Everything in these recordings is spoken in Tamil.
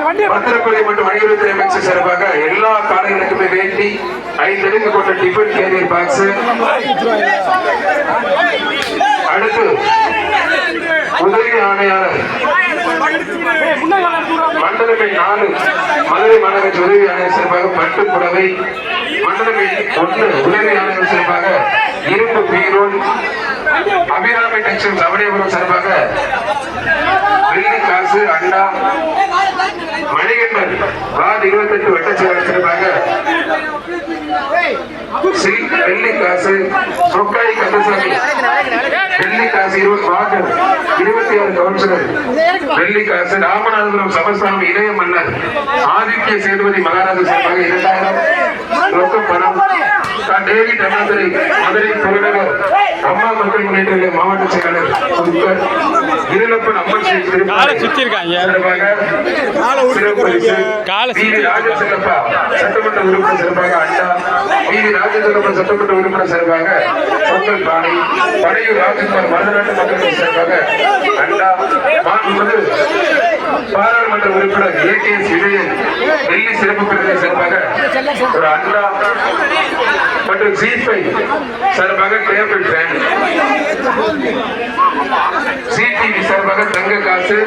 பத்திரப்பள்ளி மற்றும் வணிகத்துறை அமைச்சர் சார்பாக எல்லா காலைகளுக்குமே வேண்டி 5 அடுக்கு கொண்ட டிஃபன் கேரியர் பாக்ஸ். அடுத்து உதவி ஆணையாளர் மண்டலமை 4 மதுரை மாநகராட்சி உதவி ஆணையர் சார்பாக பட்டு புடவை. மண்டலமை 1 உதவி ஆணையர் சார்பாக இரும்பு பீரோல். அபிராமி டெக்ஸ்டைல்ஸ் அவனியபுரம் சார்பாக வெள்ளி காசு அண்டா. மணிகண்டன் வார்டு 28 வட்டச்செயலாளர் சார்பாக வெள்ளி காசு. சொக்காய் கந்தசாமி வெள்ளி காசு வார்டு 26 கவுன்சிலர் வெள்ளி காசு. ராமநாதபுரம் சமஸ்தானம் இளைய மன்னர் ஆதித்ய சேதுபதி மகாராஜா சார்பாக 2000 ரொக்க பணம். டேவிட் அண்ணாதுரை மதுரை புறநகர் அம்மா மக்கள் முன்னேற்ற மாவட்ட செயலாளர் இருளப்பன் அம்மன் ராஜசெல்லப்பா சட்டமன்ற உறுப்பினர் சார்பாக அண்டா. ராஜசெல்லப்பா சட்டமன்ற உறுப்பினர் சார்பாக பொங்கல் பானை. படையூர் ராஜ்குமார் மருதநாட்டு மக்கள் சார்பாக அண்டா. பாராளுமன்ற உறுப்பினர் ஏகேஎஸ் விஜயன் டெல்லி சிறப்பு பிரிவு சார்பாக ஒரு அண்டா மற்றும் ஜி5 சார்பாக டேபிள் ஃபேன். சிடிவி சார்பாக தங்க காசு.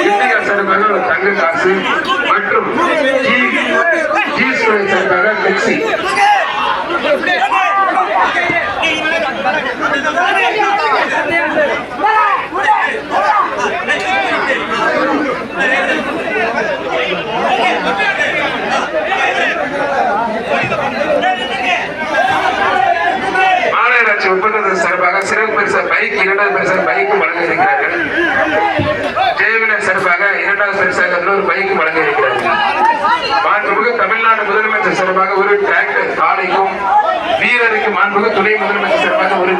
இந்தியா சார்பாக ஒரு தங்க காசு மற்றும் ஜி2 சார்பாக மிக்சி. மாநகராட்சி ஒப்பந்தத்தின் சார்பாக சிறப்பு பரிசு பைக் 2வது பரிசாக பைக்கும் வழங்க இருக்கிறார்கள். ஜெயவினர் சார்பாக 2வது பரிசாக இன்னொரு பைக்கும் வழங்க இருக்கிறார்கள். மாண்புமிகு தமிழ்நாடு முதலமைச்சர் சார்பாக ஒரு டிராக்டர் காலைக்கும் வீரருக்கு மாண்புமிகு துணை முதலமைச்சர் சார்பாக ஒரு